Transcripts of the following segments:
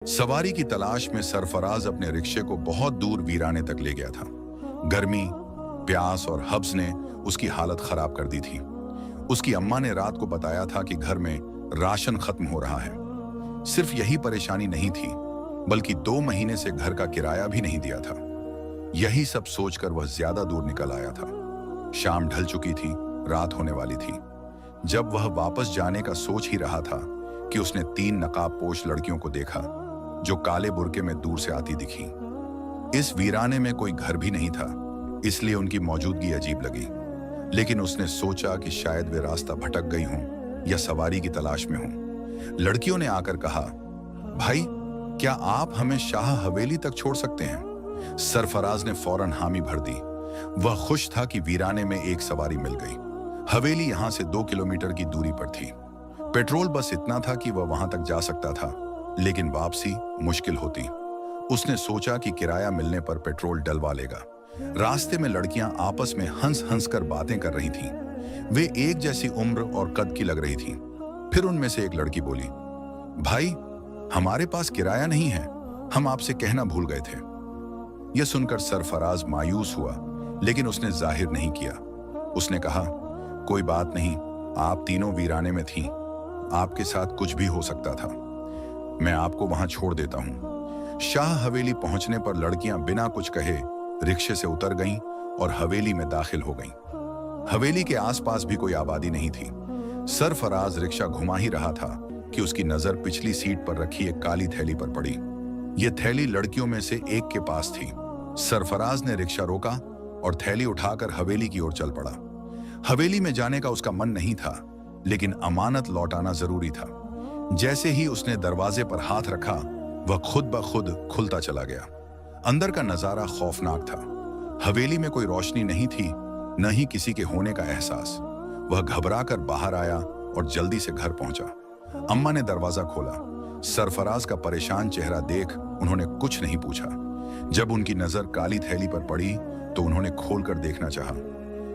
सवारी की तलाश में सरफराज अपने रिक्शे को बहुत दूर वीराने तक ले गया था। गर्मी, प्यास और हब्स ने उसकी हालत खराब कर दी थी। उसकी अम्मा ने रात को बताया था कि घर में राशन खत्म हो रहा है। सिर्फ यही परेशानी नहीं थी, बल्कि 2 महीने से घर का किराया भी नहीं दिया था। यही सब सोचकर वह ज्यादा दूर निकल आया था। शाम ढल चुकी थी, रात होने वाली थी। जब वह वापस जाने का सोच ही रहा था कि उसने 3 नकाबपोश लड़कियों को देखा जो काले बुर्के में दूर से आती दिखी। इस वीराने में कोई घर भी नहीं था, इसलिए उनकी मौजूदगी अजीब लगी। लेकिन उसने सोचा कि शायद वे रास्ता भटक गई हों या सवारी की तलाश में हों। लड़कियों ने आकर कहा, भाई, क्या आप हमें शाह हवेली तक छोड़ सकते हैं? सरफराज ने फौरन हामी भर दी। वह खुश था कि वीराने में एक सवारी मिल गई। हवेली यहां से 2 किलोमीटर की दूरी पर थी। पेट्रोल बस इतना था कि वह वहां तक जा सकता था, लेकिन वापसी मुश्किल होती। उसने सोचा कि किराया मिलने पर पेट्रोल डलवा लेगा। रास्ते में लड़कियां आपस में हंस हंस कर बातें कर रही थीं। वे एक जैसी उम्र और कद की लग रही थीं। फिर उनमें से एक लड़की बोली, भाई, हमारे पास किराया नहीं है, हम आपसे कहना भूल गए थे। यह सुनकर सरफराज मायूस हुआ, लेकिन उसने जाहिर नहीं किया। उसने कहा, कोई बात नहीं, आप तीनों वीराने में थीं, आपके साथ कुछ भी हो सकता था। मैं आपको वहां छोड़ देता हूं। शाह हवेली पहुंचने पर लड़कियां बिना कुछ कहे रिक्शे से उतर गईं और हवेली में दाखिल हो गईं। हवेली के आसपास भी कोई आबादी नहीं थी। सरफराज रिक्शा घुमा ही रहा था कि उसकी नजर पिछली सीट पर रखी एक काली थैली पर पड़ी। यह थैली लड़कियों में से एक के पास थी। सरफराज ने रिक्शा रोका और थैली उठाकर हवेली की ओर चल पड़ा। हवेली में जाने का उसका मन नहीं था, लेकिन अमानत लौटाना जरूरी था। जैसे ही उसने दरवाजे पर हाथ रखा, वह खुद ब खुद खुलता चला गया। अंदर का नजारा खौफनाक था। हवेली में कोई रोशनी नहीं थी, न ही किसी के होने का एहसास। वह घबराकर बाहर आया और जल्दी से घर पहुंचा। अम्मा ने दरवाजा खोला। सरफराज का परेशान चेहरा देख उन्होंने कुछ नहीं पूछा। जब उनकी नजर काली थैली पर पड़ी तो उन्होंने खोलकर देखना चाहा।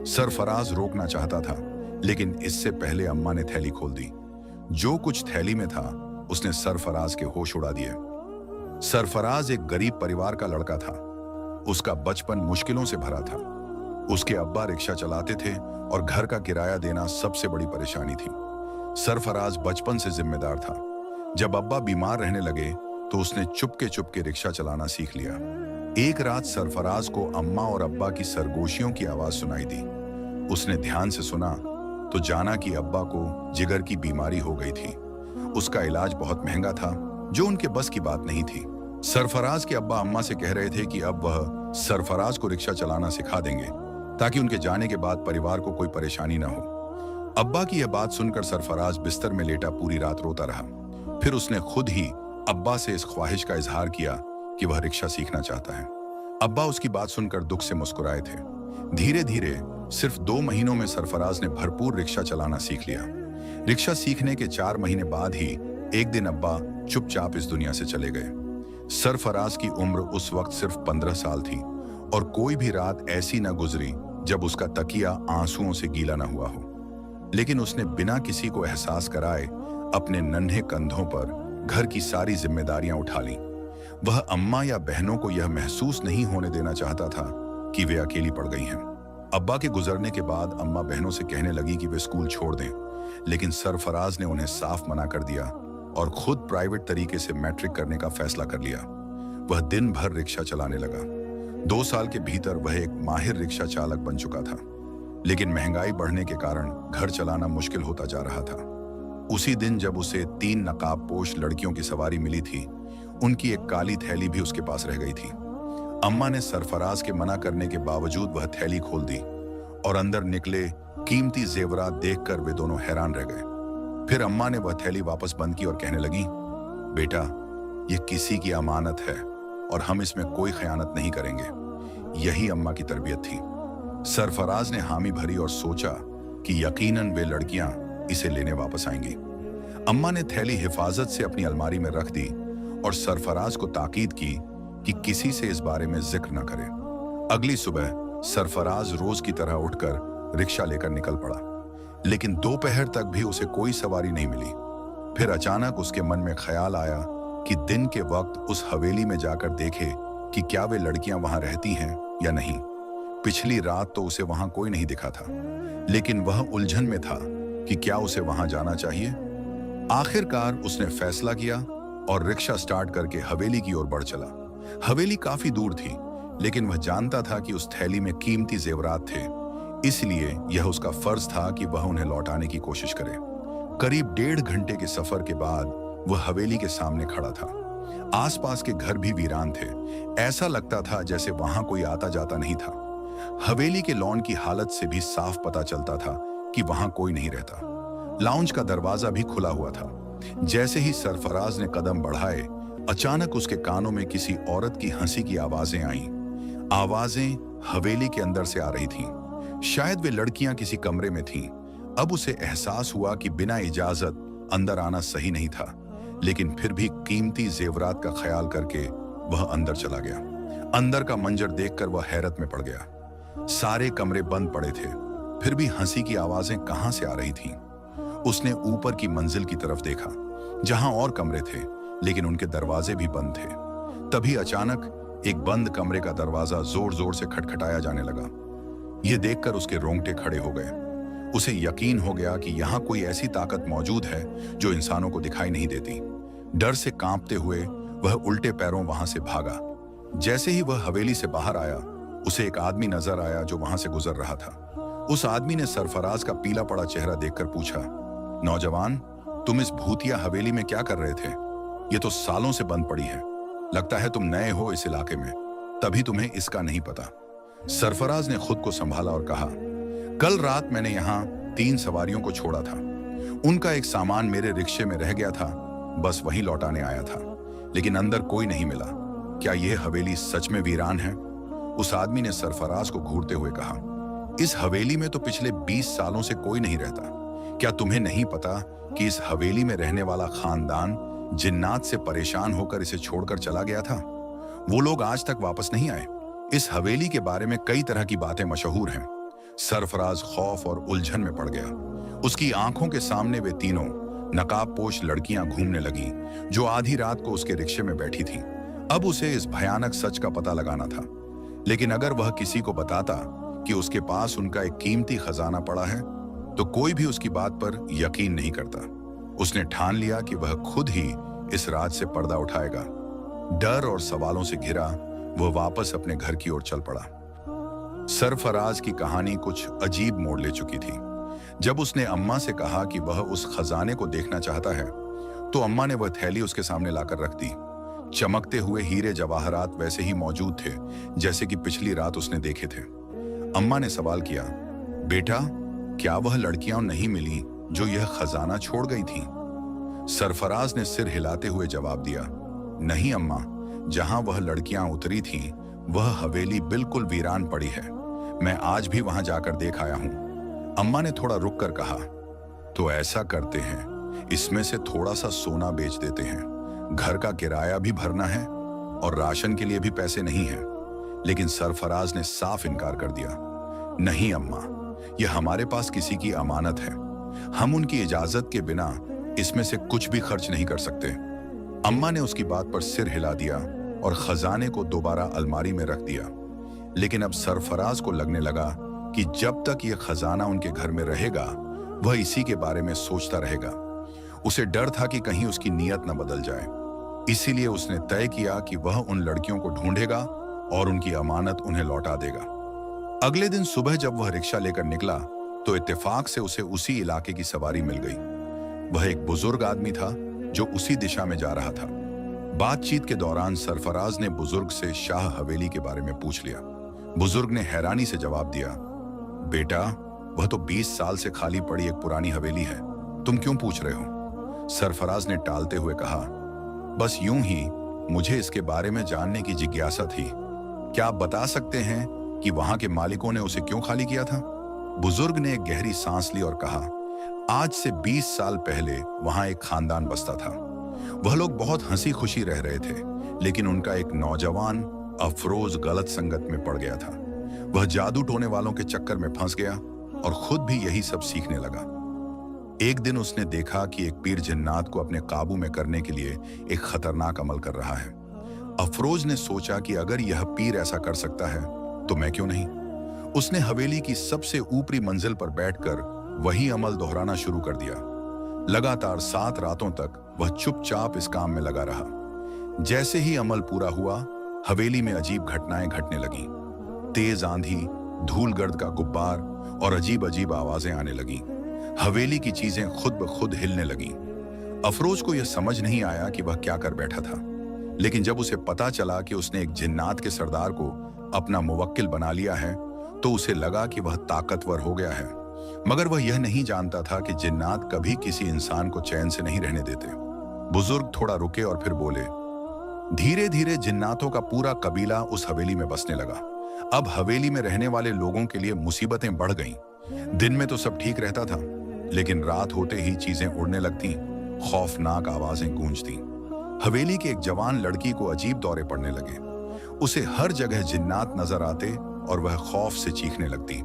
सरफराज रोकना चाहता था, लेकिन इससे पहले अम्मा ने थैली खोल दी। जो कुछ थैली में था उसने सरफराज के होश उड़ा दिए। सरफराज एक गरीब परिवार का लड़का था। उसका बचपन मुश्किलों से भरा था। उसके अब्बा रिक्शा चलाते थे और घर का किराया देना सबसे बड़ी परेशानी थी। सरफराज बचपन से जिम्मेदार था। जब अब्बा बीमार रहने लगे तो उसने चुपके चुपके रिक्शा चलाना सीख लिया। एक रात सरफराज को अम्मा और अब्बा की सरगोशियों की आवाज सुनाई दी। उसने ध्यान से सुना तो जाना कि अब्बा को जिगर की बीमारी हो गई थी। उसका इलाज बहुत महंगा था, जो उनके बस की बात नहीं थी। सरफराज के अब्बा अम्मा से कह रहे थे कि अब वह सरफराज को रिक्शा चलाना सिखा देंगे, ताकि उनके जाने के बाद परिवार को कोई परेशानी ना हो। अब्बा की यह बात सुनकर सरफराज बिस्तर में लेटा पूरी रात रोता रहा। फिर उसने खुद ही अब्बा से इस ख्वाहिश का इजहार किया कि वह रिक्शा सीखना चाहता है। अब्बा उसकी बात सुनकर दुख से मुस्कुराए थे। धीरे धीरे सिर्फ 2 महीनों में सरफराज ने भरपूर रिक्शा चलाना सीख लिया। रिक्शा सीखने के 4 महीने बाद ही एक दिन अब्बा चुपचाप इस दुनिया से चले गए। सरफराज की उम्र उस वक्त सिर्फ 15 साल थी और कोई भी रात ऐसी न गुजरी जब उसका तकिया आंसुओं से गीला न हुआ हो। लेकिन उसने बिना किसी को एहसास कराए अपने नन्हे कंधों पर घर की सारी जिम्मेदारियां उठा लीं। वह अम्मा या बहनों को यह महसूस नहीं होने देना चाहता था कि वे अकेली पड़ गई हैं। अब्बा के गुजरने के बाद अम्मा बहनों से कहने लगी कि वे स्कूल छोड़ दें, लेकिन सरफराज ने उन्हें साफ मना कर दिया और खुद प्राइवेट तरीके से मैट्रिक करने का फैसला कर लिया। वह दिन भर रिक्शा चलाने लगा। 2 साल के भीतर वह एक माहिर रिक्शा चालक बन चुका था, लेकिन महंगाई बढ़ने के कारण घर चलाना मुश्किल होता जा रहा था। उसी दिन जब उसे 3 नकाबपोश लड़कियों की सवारी मिली थी, उनकी एक काली थैली भी उसके पास रह गई थी। अम्मा ने सरफराज के मना करने के बावजूद वह थैली खोल दी और अंदर निकले कीमती जेवरात देखकर वे दोनों हैरान रह गए। फिर अम्मा ने वह थैली वापस बंद की और कहने लगी, बेटा, यह किसी की अमानत है और हम इसमें कोई खयानत नहीं करेंगे। यही अम्मा की तरबियत थी। सरफराज ने हामी भरी और सोचा कि यकीनन वे लड़कियां इसे लेने वापस आएंगी। अम्मा ने थैली हिफाजत से अपनी अलमारी में रख दी और सरफराज को ताकीद की कि किसी से इस बारे में जिक्र न करे। अगली सुबह सरफराज रोज की तरह उठकर रिक्शा लेकर निकल पड़ा, लेकिन दोपहर तक भी उसे कोई सवारी नहीं मिली। फिर अचानक उसके मन में ख्याल आया कि दिन के वक्त उस हवेली में जाकर देखे कि क्या वे लड़कियां वहां रहती हैं या नहीं। पिछली रात तो उसे वहां कोई नहीं दिखा था, लेकिन वह उलझन में था कि क्या उसे वहां जाना चाहिए। आखिरकार उसने फैसला किया और रिक्शा स्टार्ट करके हवेली की ओर बढ़ चला। हवेली काफी दूर थी, लेकिन वह जानता था कि उस थैली में कीमती जेवरात थे, इसलिए यह उसका फर्ज था कि वह उन्हें लौटाने की कोशिश करे। करीब 1.5 घंटे के सफर के बाद वह हवेली के सामने खड़ा था। आसपास के घर भी वीरान थे। ऐसा लगता था जैसे वहां कोई आता जाता नहीं था। हवेली के लॉन की हालत से भी साफ पता चलता था कि वहां कोई नहीं रहता। लाउंज का दरवाजा भी खुला हुआ था। जैसे ही सरफराज ने कदम बढ़ाए, अचानक उसके कानों में किसी औरत की हंसी की आवाजें आईं। आवाजें हवेली के अंदर से आ रही थीं। शायद वे लड़कियां किसी कमरे में थीं। अब उसे एहसास हुआ कि बिना इजाजत अंदर आना सही नहीं था, लेकिन फिर भी कीमती जेवरात का ख्याल करके वह अंदर चला गया। अंदर का मंजर देखकर वह हैरत में पड़ गया। सारे कमरे बंद पड़े थे, फिर भी हंसी की आवाजें कहां से आ रही थीं। उसने ऊपर की मंजिल की तरफ देखा, जहां और कमरे थे, लेकिन उनके दरवाजे भी बंद थे। तभी अचानक एक बंद कमरे का दरवाजा जोर जोर से खटखटाया जाने लगा। यह देखकर उसके रोंगटे खड़े हो गए। उसे यकीन हो गया कि यहां कोई ऐसी ताकत मौजूद है जो इंसानों को दिखाई नहीं देती। डर से कांपते हुए वह उल्टे पैरों वहां से भागा। जैसे ही वह हवेली से बाहर आया, उसे एक आदमी नजर आया जो वहां से गुजर रहा था। उस आदमी ने सरफराज का पीला पड़ा चेहरा देखकर पूछा, नौजवान, तुम इस भूतिया हवेली में क्या कर रहे थे? ये तो सालों से बंद पड़ी है। लगता है तुम नए हो इस इलाके में, तभी तुम्हें इसका नहीं पता। सरफराज ने खुद को संभाला और कहा, कल रात मैंने यहाँ 3 सवारियों को छोड़ा था। उनका एक सामान मेरे रिक्शे में रह गया था, बस वहीं लौटाने आया था, लेकिन अंदर कोई नहीं मिला। क्या यह हवेली सच में वीरान है? उस आदमी ने सरफराज को घूरते हुए कहा, इस हवेली में तो पिछले 20 सालों से कोई नहीं रहता। क्या तुम्हें नहीं पता कि इस हवेली में रहने वाला खानदान जिन्नात से परेशान होकर इसे छोड़कर चला गया था? वो लोग आज तक वापस नहीं आए। इस हवेली के बारे में कई तरह की बातें मशहूर हैं। सरफराज खौफ और उलझन में पड़ गया। उसकी आंखों के सामने वे तीनों नकाबपोश लड़कियां घूमने लगीं, जो आधी रात को उसके रिक्शे में बैठी थीं। अब उसे इस भयानक सच का पता लगाना था, लेकिन अगर वह किसी को बताता कि उसके पास उनका एक कीमती खजाना पड़ा है, तो कोई भी उसकी बात पर यकीन नहीं करता। उसने ठान लिया कि वह खुद ही इस राज से पर्दा उठाएगा। डर और सवालों से घिरा वह वापस अपने घर की ओर चल पड़ा। सरफराज की कहानी कुछ अजीब मोड़ ले चुकी थी। जब उसने अम्मा से कहा कि वह उस खजाने को देखना चाहता है, तो अम्मा ने वह थैली उसके सामने लाकर रख दी। चमकते हुए हीरे जवाहरात वैसे ही मौजूद थे जैसे कि पिछली रात उसने देखे थे। अम्मा ने सवाल किया, बेटा, क्या वह लड़कियां नहीं मिली जो यह खजाना छोड़ गई थीं? सरफराज ने सिर हिलाते हुए जवाब दिया, नहीं अम्मा, जहां वह लड़कियां उतरी थीं, वह हवेली बिल्कुल वीरान पड़ी है। मैं आज भी वहां जाकर देख आया हूं। अम्मा ने थोड़ा रुक कर कहा, तो ऐसा करते हैं, इसमें से थोड़ा सा सोना बेच देते हैं। घर का किराया भी भरना है और राशन के लिए भी पैसे नहीं है। लेकिन सरफराज ने साफ इनकार कर दिया, नहीं अम्मा, यह हमारे पास किसी की अमानत है। हम उनकी इजाजत के बिना इसमें से कुछ भी खर्च नहीं कर सकते। अम्मा ने उसकी बात पर सिर हिला दिया और खजाने को दोबारा अलमारी में रख दिया। लेकिन अब सरफराज को लगने लगा कि जब तक यह खजाना उनके घर में रहेगा, वह इसी के बारे में सोचता रहेगा। उसे डर था कि कहीं उसकी नीयत न बदल जाए। इसीलिए उसने तय किया कि वह उन लड़कियों को ढूंढेगा और उनकी अमानत उन्हें लौटा देगा। अगले दिन सुबह जब वह रिक्शा लेकर निकला, तो इत्तेफाक से उसे उसी इलाके की सवारी मिल गई। वह एक बुजुर्ग आदमी था जो उसी दिशा में जा रहा था। बातचीत के दौरान सरफराज ने बुजुर्ग से शाह हवेली के बारे में पूछ लिया। बुजुर्ग ने हैरानी से जवाब दिया, बेटा, वह तो 20 साल से खाली पड़ी एक पुरानी हवेली है, तुम क्यों पूछ रहे हो? सरफराज ने टालते हुए कहा, बस यूं ही मुझे इसके बारे में जानने की जिज्ञासा थी। क्या आप बता सकते हैं कि वहां के मालिकों ने उसे क्यों खाली किया था? बुजुर्ग ने एक गहरी सांस ली और कहा, आज से 20 साल पहले वहां एक खानदान बसता था। वह लोग बहुत हंसी खुशी रह रहे थे, लेकिन उनका एक नौजवान अफरोज गलत संगत में पड़ गया था। वह जादू टोने वालों के चक्कर में फंस गया और खुद भी यही सब सीखने लगा। एक दिन उसने देखा कि एक पीर जिन्नात को अपने काबू में करने के लिए एक खतरनाक अमल कर रहा है। अफरोज ने सोचा कि अगर यह पीर ऐसा कर सकता है तो मैं क्यों नहीं। उसने हवेली की सबसे ऊपरी मंजिल पर बैठकर वही अमल दोहराना शुरू कर दिया। लगातार 7 रातों तक वह चुपचाप इस काम में लगा रहा। जैसे ही अमल पूरा हुआ, हवेली में अजीब घटनाएं घटने लगीं। तेज आंधी, धूल गर्द का गुब्बार और अजीब अजीब आवाजें आने लगीं। हवेली की चीजें खुद ब खुद हिलने लगीं। अफरोज को यह समझ नहीं आया कि वह क्या कर बैठा था, लेकिन जब उसे पता चला कि उसने एक जिन्नात के सरदार को अपना मुवक्किल बना लिया है, तो उसे लगा कि वह ताकतवर हो गया है। मगर वह यह नहीं जानता था कि जिन्नात कभी किसी इंसान को चैन से नहीं रहने देते। बुजुर्ग थोड़ा रुके और फिर बोले, धीरे धीरे जिन्नातों का पूरा कबीला उस हवेली में बसने लगा। अब हवेली में रहने वाले लोगों के लिए मुसीबतें बढ़ गईं। दिन में तो सब ठीक रहता था, लेकिन रात होते ही चीजें उड़ने लगती, खौफनाक आवाजें गूंजती। हवेली के एक जवान लड़की को अजीब दौरे पड़ने लगे। उसे हर जगह जिन्नात नजर आते और वह खौफ से चीखने लगती।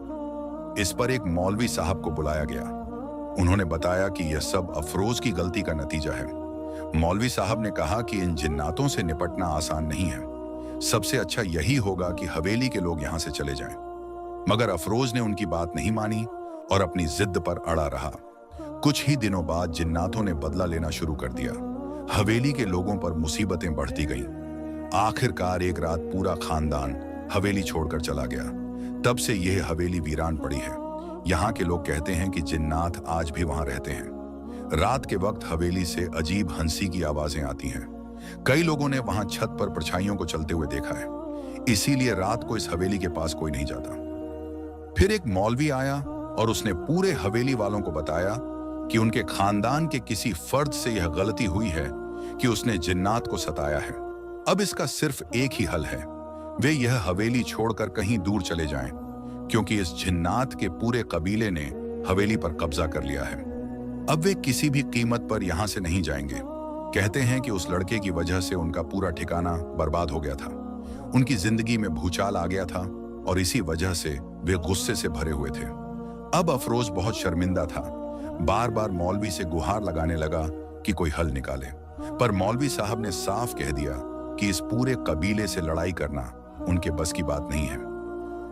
इस पर एक मौलवी साहब को बुलाया गया। उन्होंने बताया कि यह सब अफरोज की गलती का नतीजा है। मौलवी साहब ने कहा कि इन जिन्नातों से निपटना आसान नहीं है। सबसे अच्छा यही होगा कि हवेली के लोग यहां से चले जाएं। मगर अफरोज ने उनकी बात नहीं मानी और अपनी जिद पर अड़ा रहा। कुछ ही दिनों बाद जिन्नातों ने बदला लेना शुरू कर दिया। हवेली के लोगों पर मुसीबतें बढ़ती गईं। आखिरकार एक रात पूरा खानदान हवेली छोड़कर चला गया। तब से यह हवेली वीरान पड़ी है। यहाँ के लोग कहते हैं कि जिन्नात आज भी वहां रहते हैं। रात के वक्त हवेली से अजीब हंसी की आवाजें आती हैं। कई लोगों ने वहां छत पर परछाइयों को चलते हुए देखा है। इसीलिए रात को इस हवेली के पास कोई नहीं जाता। फिर एक मौलवी आया और उसने पूरे हवेली वालों को बताया कि उनके खानदान के किसी फर्द से यह गलती हुई है कि उसने जिन्नात को सताया है। अब इसका सिर्फ एक ही हल है, वे यह हवेली छोड़कर कहीं दूर चले जाएं, क्योंकि इस जिन्नात के पूरे कबीले ने हवेली पर कब्जा कर लिया है। अब वे किसी भी कीमत पर यहां से नहीं जाएंगे। कहते हैं कि उस लड़के की वजह से उनका पूरा ठिकाना बर्बाद हो गया था। उनकी जिंदगी में भूचाल आ गया था और इसी वजह से वे गुस्से से भरे हुए थे। अब अफरोज बहुत शर्मिंदा था। बार बार मौलवी से गुहार लगाने लगा कि कोई हल निकाले, पर मौलवी साहब ने साफ कह दिया कि इस पूरे कबीले से लड़ाई करना उनके बस की बात नहीं है।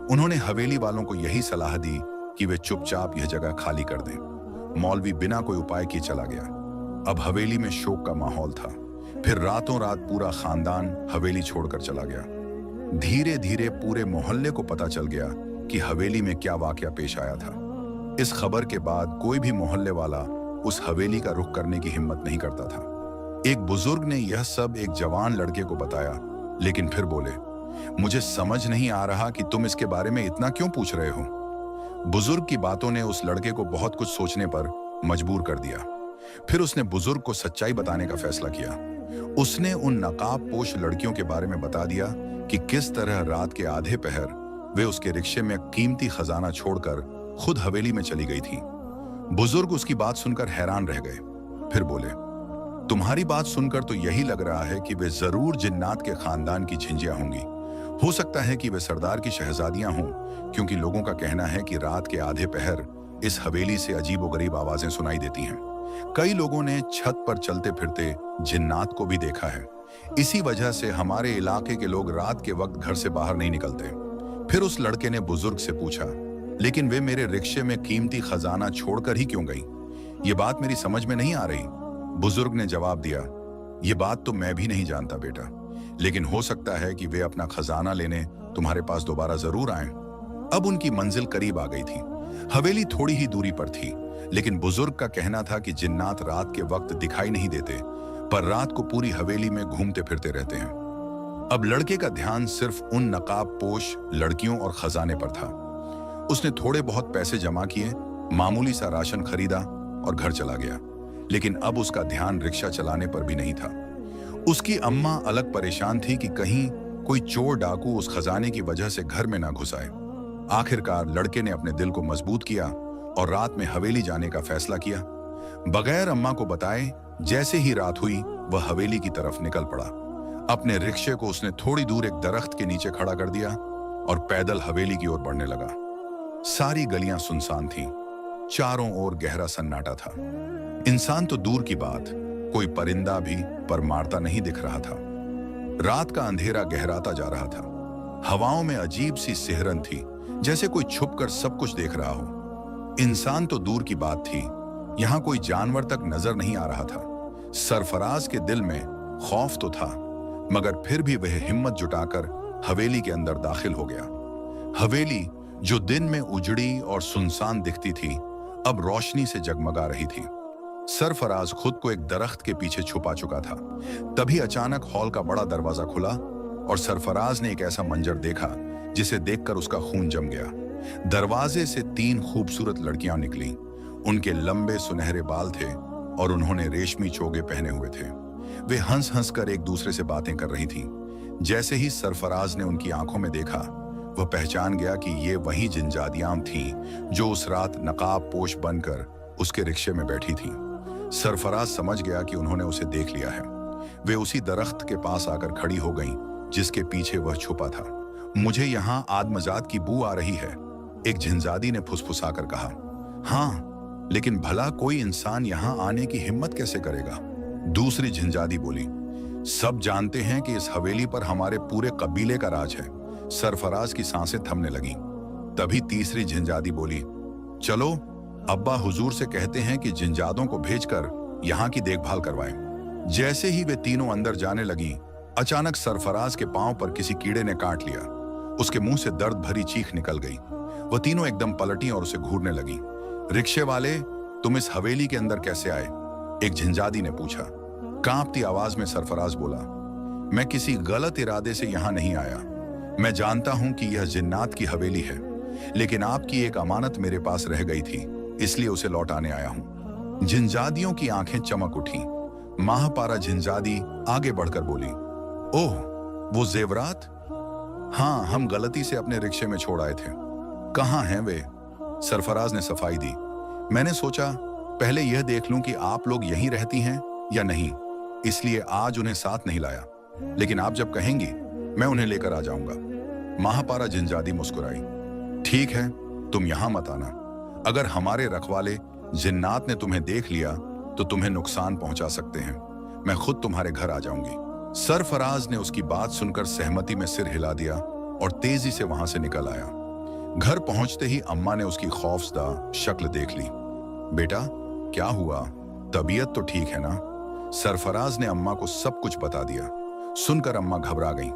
उन्होंने हवेली वालों को यही सलाह दी कि वे चुपचाप यह जगह खाली कर दें। मौलवी बिना कोई उपाय किए चला गया। अब हवेली में शोक का माहौल था। फिर रातों रात पूरा खानदान हवेली छोड़कर चला गया। धीरे धीरे पूरे मोहल्ले को पता चल गया कि हवेली में क्या वाकया पेश आया था। इस खबर के बाद कोई भी मोहल्ले वाला उस हवेली का रुख करने की हिम्मत नहीं करता था। एक बुजुर्ग ने यह सब एक जवान लड़के को बताया, लेकिन फिर बोले, मुझे समझ नहीं आ रहा कि तुम इसके बारे में इतना क्यों पूछ रहे हो। बुजुर्ग की बातों ने उस लड़के को बहुत कुछ सोचने पर मजबूर कर दिया। फिर उसने बुजुर्ग को सच्चाई बताने का फैसला किया। उसने उन नकाब पोश लड़कियों के बारे में बता दिया कि किस तरह रात के आधे पहर वे उसके रिक्शे में कीमती खजाना छोड़कर खुद हवेली में चली गई थी। बुजुर्ग उसकी बात सुनकर हैरान रह गए। फिर बोले, तुम्हारी बात सुनकर तो यही लग रहा है कि वे जरूर जिन्नात के खानदान की झिंजियां होंगी। हो सकता है कि वे सरदार की शहजादियां हों, क्योंकि लोगों का कहना है कि रात के आधे पहर इस हवेली से अजीबोगरीब आवाजें सुनाई देती हैं। कई लोगों ने छत पर चलते फिरते जिन्नात को भी देखा है। इसी वजह से हमारे इलाके के लोग रात के वक्त घर से बाहर नहीं निकलते। फिर उस लड़के ने बुजुर्ग से पूछा, लेकिन वे मेरे रिक्शे में कीमती खजाना छोड़कर ही क्यों गई? ये बात मेरी समझ में नहीं आ रही। बुजुर्ग ने जवाब दिया, ये बात तो मैं भी नहीं जानता बेटा, लेकिन हो सकता है कि वे अपना खजाना लेने तुम्हारे पास दोबारा जरूर आएं। अब उनकी मंजिल करीब आ गई थी। हवेली थोड़ी ही दूरी पर थी, लेकिन बुजुर्ग का कहना था कि जिन्नात रात के वक्त दिखाई नहीं देते, पर रात को पूरी हवेली में घूमते फिरते रहते हैं। अब लड़के का ध्यान सिर्फ उन नकाब पोश लड़कियों और खजाने पर था। उसने थोड़े बहुत पैसे जमा किए, मामूली सा राशन खरीदा और घर चला गया। लेकिन अब उसका ध्यान रिक्शा चलाने पर भी नहीं था। उसकी अम्मा अलग परेशान थी कि कहीं कोई चोर डाकू उस खजाने की वजह से घर में ना घुस आए। आखिरकार लड़के ने अपने दिल को मजबूत किया और रात में हवेली जाने का फैसला किया। बगैर अम्मा को बताए जैसे ही रात हुई, वह हवेली की तरफ निकल पड़ा। अपने रिक्शे को उसने थोड़ी दूर एक दरख्त के नीचे खड़ा कर दिया और पैदल हवेली की ओर बढ़ने लगा। सारी गलियां सुनसान थीं। चारों ओर गहरा सन्नाटा था। इंसान तो दूर की बात, कोई परिंदा भी पर मारता नहीं दिख रहा था। रात का अंधेरा गहराता जा रहा था। हवाओं में अजीब सी सिहरन थी, जैसे कोई छुपकर सब कुछ देख रहा हो। इंसान तो दूर की बात थी, यहां कोई जानवर तक नजर नहीं आ रहा था। सरफराज के दिल में खौफ तो था, मगर फिर भी वह हिम्मत जुटाकर हवेली के अंदर दाखिल हो गया। हवेली जो दिन में उजड़ी और सुनसान दिखती थी, अब रोशनी से जगमगा रही थी। सरफराज खुद को एक दरख्त के पीछे छुपा चुका था। तभी अचानक हॉल का बड़ा दरवाजा खुला और सरफराज ने एक ऐसा मंजर देखा जिसे देखकर उसका खून जम गया। दरवाजे से 3 खूबसूरत लड़कियां निकलीं। उनके लंबे सुनहरे बाल थे और उन्होंने रेशमी चोगे पहने हुए थे। वे हंस हंस कर एक दूसरे से बातें कर रही थीं। जैसे ही सरफराज ने उनकी आंखों में देखा, वह पहचान गया कि ये वही जिनजादियां थीं जो उस रात नकाब पोश बनकर उसके रिक्शे में बैठी थीं। सरफराज समझ गया कि उन्होंने उसे देख लिया है। वे उसी दरख्त के पास आकर खड़ी हो गईं जिसके पीछे वह छुपा था। मुझे यहाँ आदमजात की बू आ रही है, एक जिनजादी ने फुसफुसाकर कहा। हाँ, लेकिन भला कोई इंसान यहाँ आने की हिम्मत कैसे करेगा? दूसरी जिनजादी बोली। सब जानते हैं कि इस हवेली पर हमारे पूरे कबीले का राज है। सरफराज की सांसें थमने लगीं। तभी तीसरी जिनजादी बोली, चलो अब्बा हुजूर से कहते हैं कि जिनजादों को भेजकर यहाँ की देखभाल करवाएं। जैसे ही वे तीनों अंदर जाने लगी, अचानक सरफराज के पांव पर किसी कीड़े ने काट लिया। उसके मुंह से दर्द भरी चीख निकल गई। वह तीनों एकदम पलटी और उसे घूरने लगी। रिक्शे वाले, तुम इस हवेली के अंदर कैसे आए? एक जिनजादी ने पूछा। कांपती आवाज में सरफराज बोला, मैं किसी गलत इरादे से यहाँ नहीं आया। मैं जानता हूं कि यह जिन्नात की हवेली है, लेकिन आपकी एक अमानत मेरे पास रह गई थी, इसलिए उसे लौटाने आया हूं। जिनजादियों की आंखें चमक उठी। माहपारा जिनजादी आगे बढ़कर बोली, ओह, वो जेवरात? हाँ, हम गलती से अपने रिक्शे में छोड़ आए थे। कहाँ हैं वे? सरफराज ने सफाई दी। मैंने सोचा पहले यह देख लूं कि आप लोग यहीं रहती हैं या नहीं, इसलिए आज उन्हें साथ नहीं लाया, लेकिन आप जब कहेंगी मैं उन्हें लेकर आ जाऊंगा। माहपारा जिनजादी मुस्कुराई। ठीक है, तुम यहां मत आना। अगर हमारे रखवाले जिन्नात ने तुम्हें देख लिया तो तुम्हें नुकसान पहुंचा सकते हैं। मैं खुद तुम्हारे घर आ जाऊंगी। सरफराज ने उसकी बात सुनकर सहमति में सिर हिला दिया और तेजी से वहां से निकल आया। घर पहुंचते ही अम्मा ने उसकी खौफजदा शक्ल देख ली। बेटा, क्या हुआ? तबीयत तो ठीक है ना? सरफराज ने अम्मा को सब कुछ बता दिया। सुनकर अम्मा घबरा गईं।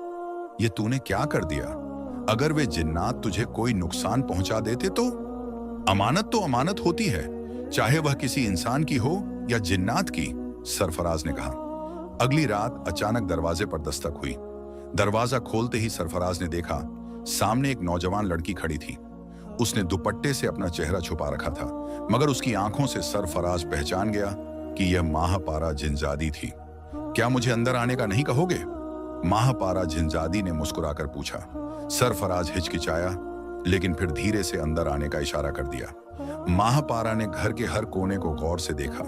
ये तूने क्या कर दिया? अगर वे जिन्नात तुझे कोई नुकसान पहुंचा देते तो? अमानत तो अमानत होती है, चाहे वह किसी इंसान की हो या जिन्नात की, सरफराज ने कहा। अगली रात अचानक दरवाजे पर दस्तक हुई। दरवाजा खोलते ही सरफराज ने देखा, सामने एक नौजवान लड़की खड़ी थी। उसने दुपट्टे से अपना चेहरा छुपा रखा था, मगर उसकी आंखों से सरफराज पहचान गया कि यह माहपारा जिनजादी थी। क्या मुझे अंदर आने का नहीं कहोगे? माहपारा जिनजादी ने मुस्कुराकर पूछा। सरफराज हिचकिचाया, लेकिन फिर धीरे से अंदर आने का इशारा कर दिया। माहपारा ने घर के हर कोने को गौर से देखा।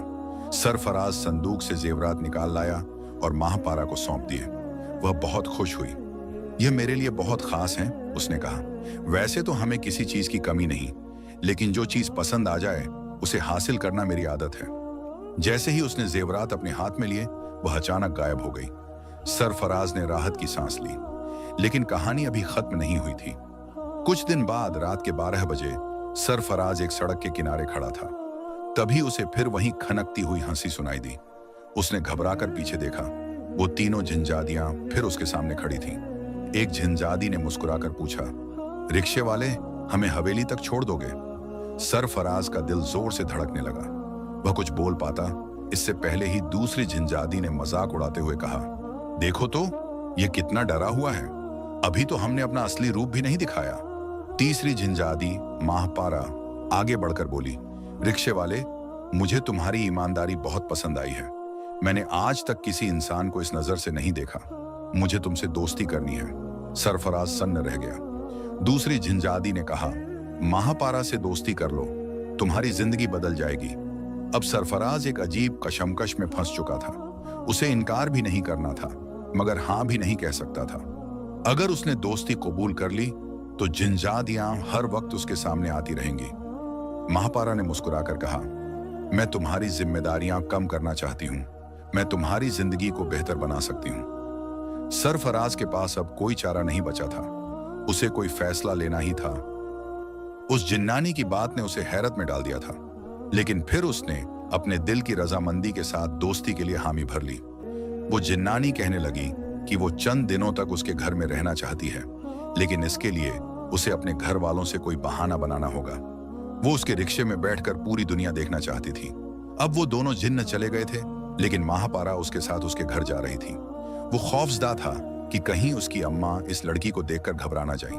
सरफराज संदूक से जेवरात निकाल लाया और माहपारा को सौंप दिए। वह बहुत खुश हुई। यह मेरे लिए बहुत खास है, उसने कहा। वैसे तो हमें किसी चीज की कमी नहीं, लेकिन जो चीज पसंद आ जाए उसे हासिल करना मेरी आदत है। जैसे ही उसने जेवरात अपने हाथ में लिए, वह अचानक गायब हो गई। सरफराज ने राहत की सांस ली, लेकिन कहानी अभी खत्म नहीं हुई थी। कुछ दिन बाद रात के 12 बजे सरफराज एक सड़क के किनारे खड़ा था। तभी उसे फिर वहीं खनकती हुई हंसी सुनाई दी। उसने घबराकर पीछे देखा। वो तीनों जिनजादियां फिर उसके सामने खड़ी थीं। एक जिनजादी ने मुस्कुराकर पूछा, रिक्शे वाले, हमें हवेली तक छोड़ दोगे? सरफराज का दिल जोर से धड़कने लगा। वह कुछ बोल पाता, इससे पहले ही दूसरी जिनजादी ने मजाक उड़ाते हुए कहा, देखो तो, ये कितना डरा हुआ है। अभी तो हमने अपना असली रूप भी नहीं दिखाया। तीसरी जिनजादी माहपारा आगे बढ़कर बोली, रिक्शे वाले, मुझे तुम्हारी ईमानदारी बहुत पसंद आई है। मैंने आज तक किसी इंसान को इस नजर से नहीं देखा। मुझे तुमसे दोस्ती करनी है। सरफराज सन्न रह गया। दूसरी जिनजादी ने कहा, माहपारा से दोस्ती कर लो, तुम्हारी जिंदगी बदल जाएगी। अब सरफराज एक अजीब कशमकश में फंस चुका था। उसे इनकार भी नहीं करना था, मगर हां भी नहीं कह सकता था। अगर उसने दोस्ती कबूल कर ली तो जिनजादियां हर वक्त उसके सामने आती रहेंगी। महापारा ने मुस्कुराकर कहा, मैं तुम्हारी जिम्मेदारियां कम करना चाहती हूं। मैं तुम्हारी जिंदगी को बेहतर बना सकती हूं। सरफराज के पास अब कोई चारा नहीं बचा था। उसे कोई फैसला लेना ही था। उस जिन्नानी की बात ने उसे हैरत में डाल दिया था, लेकिन फिर उसने अपने दिल की रजामंदी के साथ दोस्ती के लिए हामी भर ली। वो जिन्नानी कहने लगी कि वो चंद दिनों तक उसके घर में रहना चाहती है, लेकिन इसके लिए उसे अपने घर वालों से कोई बहाना बनाना होगा। वो उसके रिक्शे में बैठकर पूरी दुनिया देखना चाहती थी। अब वो दोनों जिन्न चले गए थे, लेकिन महापारा उसके साथ उसके घर जा रही थी। वो खौफजदा था कि कहीं उसकी अम्मा इस लड़की को देखकर घबरा ना जाए,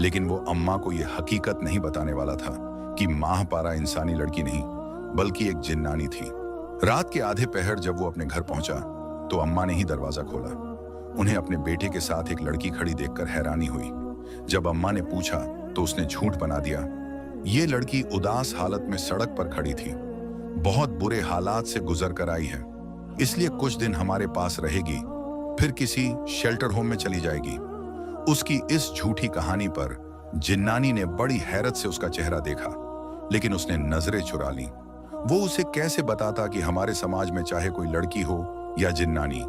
लेकिन वो अम्मा को यह हकीकत नहीं बताने वाला था कि महापारा इंसानी लड़की नहीं बल्कि एक जिन्नानी थी। रात के आधे पहर जब वो अपने घर पहुंचा तो अम्मा ने ही दरवाजा खोला। उन्हें अपने बेटे के साथ एक लड़की खड़ी देखकर हैरानी हुई। जब अम्मा ने पूछा तो उसने झूठ बना दिया। ये लड़की उदास हालत में सड़क पर खड़ी थी, बहुत बुरे हालात से गुजर कर आई है, इसलिए कुछ दिन हमारे पास रहेगी, फिर किसी शेल्टर होम में चली जाएगी। उसकी इस झूठी कहानी पर जिन्नानी ने बड़ी हैरत से उसका चेहरा देखा, लेकिन उसने नजरें चुरा ली। वो उसे कैसे बताता कि हमारे समाज में चाहे कोई लड़की हो या जिन्नानी,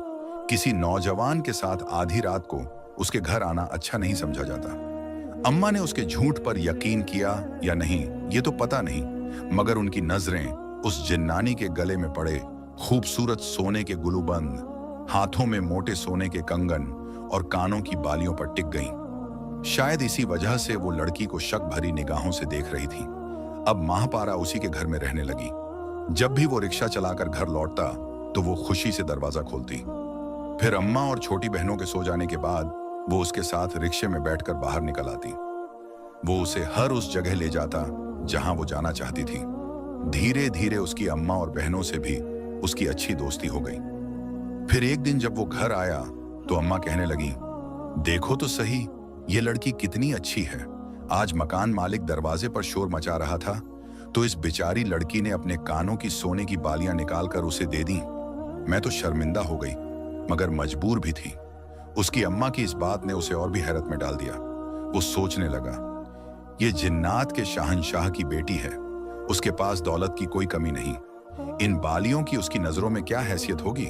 किसी नौजवान के साथ आधी रात को उसके घर आना अच्छा नहीं समझा जाता। अम्मा ने उसके झूठ पर यकीन किया या नहीं ये तो पता नहीं, मगर उनकी नजरें उस जिन्नानी के गले में पड़े खूबसूरत सोने के गुलूबंद, हाथों में मोटे सोने के कंगन और कानों की बालियों पर टिक गईं। शायद इसी वजह से वो लड़की को शक भरी निगाहों से देख रही थी। अब महापारा उसी के घर में रहने लगी। जब भी वो रिक्शा चलाकर घर लौटता तो वो खुशी से दरवाजा खोलती। फिर अम्मा और छोटी बहनों के सो जाने के बाद वो उसके साथ रिक्शे में बैठकर बाहर निकल आती। वो उसे हर उस जगह ले जाता जहां वो जाना चाहती थी। धीरे धीरे उसकी अम्मा और बहनों से भी उसकी अच्छी दोस्ती हो गई। फिर एक दिन जब वो घर आया तो अम्मा कहने लगी, देखो तो सही ये लड़की कितनी अच्छी है। आज मकान मालिक दरवाजे पर शोर मचा रहा था तो इस बेचारी लड़की ने अपने कानों की सोने की बालियां निकालकर उसे दे दी। मैं तो शर्मिंदा हो गई, मगर मजबूर भी थी। उसकी अम्मा की इस बात ने उसे और भी हैरत में डाल दिया। वो सोचने लगा, ये जिन्नात के शहंशाह की बेटी है, उसके पास दौलत की कोई कमी नहीं, इन बालियों की उसकी नजरों में क्या हैसियत होगी।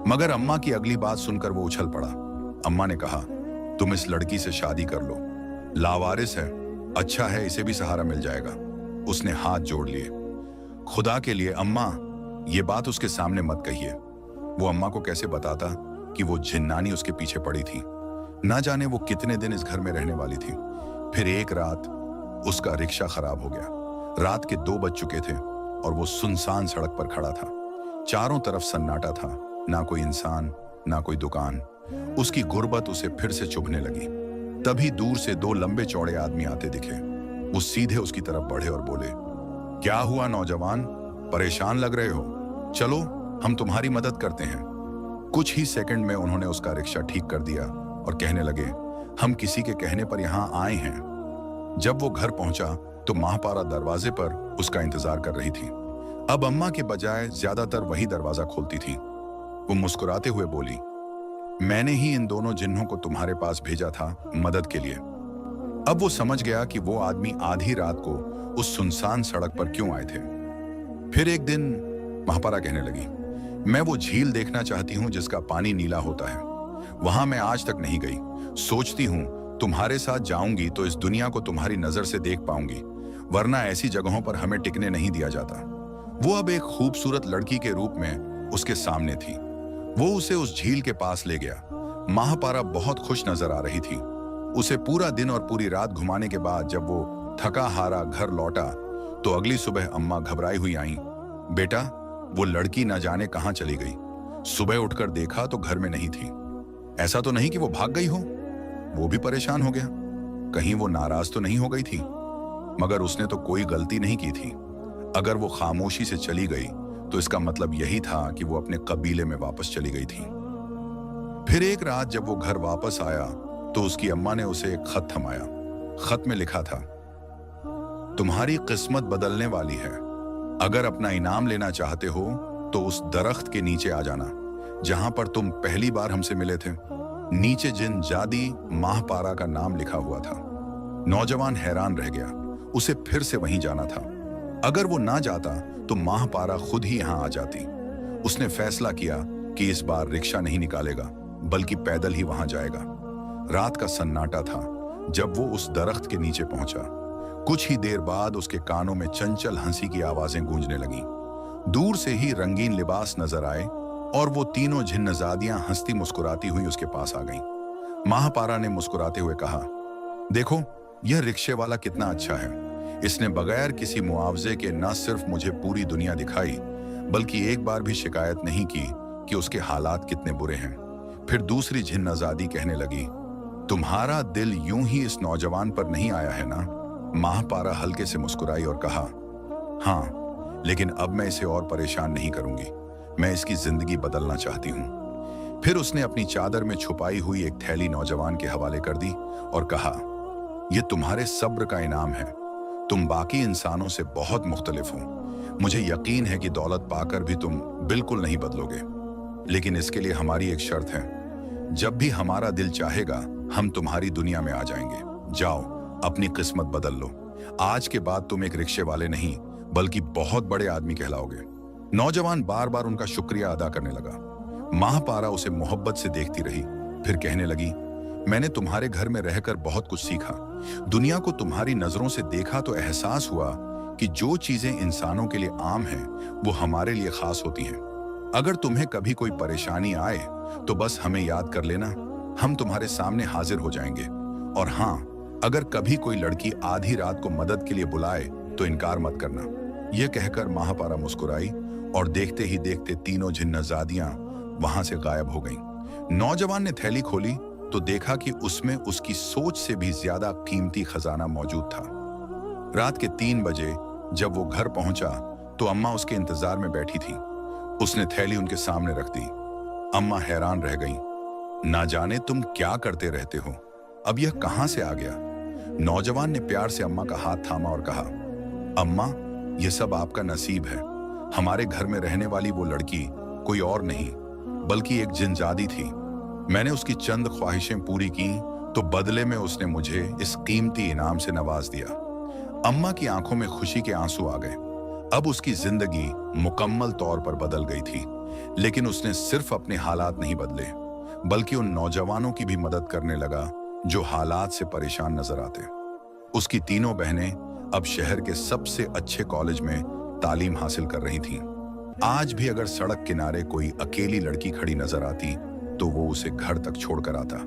मगर अम्मा की अगली बात सुनकर वो उछल पड़ा। अम्मा ने कहा, तुम इस लड़की से शादी कर लो, लावारिस है, अच्छा है, इसे भी सहारा मिल जाएगा। उसने हाथ जोड़ लिए। खुदा के लिए अम्मा, ये बात उसके सामने मत कहिए। वो अम्मा को कैसे बताता कि वो जिन्नानी उसके पीछे पड़ी थी। ना जाने वो कितने दिन इस घर में रहने वाली थी। फिर एक रात उसका रिक्शा खराब हो गया। रात के 2 बज चुके थे और वो सुनसान सड़क पर खड़ा था। चारों तरफ सन्नाटा था, ना कोई इंसान, ना कोई दुकान। उसकी गुर्बत उसे फिर से चुभने लगी। तभी दूर से 2 लंबे चौड़े आदमी आते दिखे। वो सीधे उसकी तरफ बढ़े और बोले, क्या हुआ नौजवान, परेशान लग रहे हो? चलो हम तुम्हारी मदद करते हैं। कुछ ही सेकंड में उन्होंने उसका रिक्शा ठीक कर दिया और कहने लगे, हम किसी के कहने पर यहाँ आए हैं। जब वो घर पहुंचा तो महापारा दरवाजे पर उसका इंतजार कर रही थी। अब अम्मा के बजाय ज्यादातर वही दरवाजा खोलती थी। वो मुस्कुराते हुए बोली, मैंने ही इन दोनों जिन्हों को तुम्हारे पास भेजा था मदद के लिए। अब वो समझ गया कि वो आदमी आधी रात को उस सुनसान सड़क पर क्यों आए थे। फिर एक दिन महापारा कहने लगी, मैं वो झील देखना चाहती हूँ जिसका पानी नीला होता है। वहां मैं आज तक नहीं गई। सोचती हूँ तुम्हारे साथ जाऊंगी तो इस दुनिया को तुम्हारी नजर से देख पाऊंगी, वरना ऐसी जगहों पर हमें टिकने नहीं दिया जाता। वो अब एक खूबसूरत लड़की के रूप में उसके सामने थी। वो उसे उस झील के पास ले गया। महापारा बहुत खुश नजर आ रही थी। उसे पूरा दिन और पूरी रात घुमाने के बाद जब वो थका हारा घर लौटा तो अगली सुबह अम्मा घबराई हुई आई। बेटा, वो लड़की न जाने कहां चली गई। सुबह उठकर देखा तो घर में नहीं थी। ऐसा तो नहीं कि वो भाग गई हो? वो भी परेशान हो गया, कहीं वो नाराज तो नहीं हो गई थी। मगर उसने तो कोई गलती नहीं की थी। अगर वो खामोशी से चली गई तो इसका मतलब यही था कि वो अपने कबीले में वापस चली गई थी। फिर एक रात जब वो घर वापस आया तो उसकी अम्मा ने उसे एक खत थमाया। खत में लिखा था, तुम्हारी किस्मत बदलने वाली है। अगर अपना इनाम लेना चाहते हो तो उस दरख्त के नीचे आ जाना जहां पर तुम पहली बार हमसे मिले थे। नीचे जिन जादी महापारा का नाम लिखा हुआ था। नौजवान हैरान रह गया। उसे फिर से वहीं जाना था। अगर वो ना जाता तो माहपारा खुद ही यहां आ जाती। उसने फैसला किया कि इस बार रिक्शा नहीं निकालेगा, बल्कि पैदल ही वहां जाएगा। रात का सन्नाटा था जब वो उस दरख्त के नीचे पहुंचा। कुछ ही देर बाद उसके कानों में चंचल हंसी की आवाजें गूंजने लगीं। दूर से ही रंगीन लिबास नजर आए और वो तीनों झिन्नजादियां हंसती मुस्कुराती हुई उसके पास आ गईं। माहपारा ने मुस्कुराते हुए कहा, देखो यह रिक्शे वाला कितना अच्छा है। इसने बगैर किसी मुआवजे के न सिर्फ मुझे पूरी दुनिया दिखाई, बल्कि एक बार भी शिकायत नहीं की कि उसके हालात कितने बुरे हैं। फिर दूसरी झिन्नजादी कहने लगी, तुम्हारा दिल यूं ही इस नौजवान पर नहीं आया है ना? माहपारा हल्के से मुस्कुराई और कहा, हाँ, लेकिन अब मैं इसे और परेशान नहीं करूंगी। मैं इसकी जिंदगी बदलना चाहती हूं। फिर उसने अपनी चादर में छुपाई हुई एक थैली नौजवान के हवाले कर दी और कहा, यह तुम्हारे सब्र का इनाम है। तुम बाकी इंसानों से बहुत मुख्तलिफ हो। मुझे यकीन है कि दौलत पाकर भी तुम बिल्कुल नहीं बदलोगे, लेकिन इसके लिए हमारी एक शर्त है। जब भी हमारा दिल चाहेगा हम तुम्हारी दुनिया में आ जाएंगे। जाओ, अपनी किस्मत बदल लो। आज के बाद तुम एक रिक्शे वाले नहीं, बल्कि बहुत बड़े आदमी कहलाओगे। नौजवान बार बार उनका शुक्रिया अदा करने लगा। माहपारा उसे मोहब्बत से देखती रही, फिर कहने लगी, मैंने तुम्हारे घर में रहकर बहुत कुछ सीखा। दुनिया को तुम्हारी नजरों से देखा तो एहसास हुआ कि जो चीजें इंसानों के लिए आम हैं, वो हमारे लिए खास होती हैं। अगर तुम्हें कभी कोई परेशानी आए तो बस हमें याद कर लेना, हम तुम्हारे सामने हाजिर हो जाएंगे। और हाँ, अगर कभी कोई लड़की आधी रात को मदद के लिए बुलाए तो इनकार मत करना। यह कहकर माहपारा मुस्कुराई और देखते ही देखते तीनों झिन्नजादियां वहां से गायब हो गईं। नौजवान ने थैली खोली तो देखा कि उसमें उसकी सोच से भी ज्यादा कीमती खजाना मौजूद था। रात के 3 बजे जब वो घर पहुंचा तो अम्मा उसके इंतजार में बैठी थी। उसने थैली उनके सामने रख दी। अम्मा हैरान रह गईं। ना जाने तुम क्या करते रहते हो, अब यह कहां से आ गया? नौजवान ने प्यार से अम्मा का हाथ थामा और कहा, अम्मा, यह सब आपका नसीब है। हमारे घर में रहने वाली वो लड़की कोई और नहीं, बल्कि एक जिनजादी थी। मैंने उसकी चंद ख्वाहिशें पूरी की तो बदले में उसने मुझे इस कीमती इनाम से नवाज दिया। अम्मा की आंखों में खुशी के आंसू आ गए। अब उसकी जिंदगी मुकम्मल तौर पर बदल गई थी। लेकिन उसने सिर्फ अपने हालात नहीं बदले, बल्कि उन नौजवानों की भी मदद करने लगा जो हालात से परेशान नजर आते। उसकी तीनों बहनें अब शहर के सबसे अच्छे कॉलेज में तालीम हासिल कर रही थीं। आज भी अगर सड़क किनारे कोई अकेली लड़की खड़ी नजर आती तो वो उसे घर तक छोड़कर आता।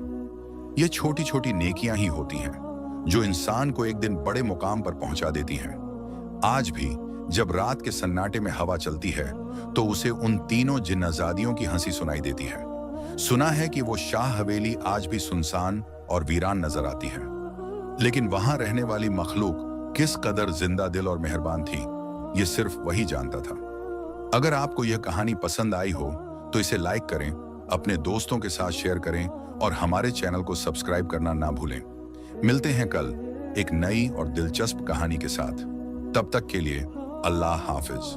ये छोटी छोटी नेकियां ही होती हैं जो इंसान को एक दिन बड़े मुकाम पर पहुंचा देती हैं। आज भी जब रात के सन्नाटे में हवा चलती है तो उसे उन तीनों जिन्नजादियों की हंसी सुनाई देती है। सुना है कि वो शाह हवेली आज भी सुनसान और वीरान नजर आती है, लेकिन वहां रहने वाली मखलूक किस कदर जिंदा दिल और मेहरबान थी, ये सिर्फ वही जानता था। अगर आपको यह कहानी पसंद आई हो तो इसे लाइक करें, अपने दोस्तों के साथ शेयर करें और हमारे चैनल को सब्सक्राइब करना ना भूलें। मिलते हैं कल एक नई और दिलचस्प कहानी के साथ। तब तक के लिए अल्लाह हाफिज।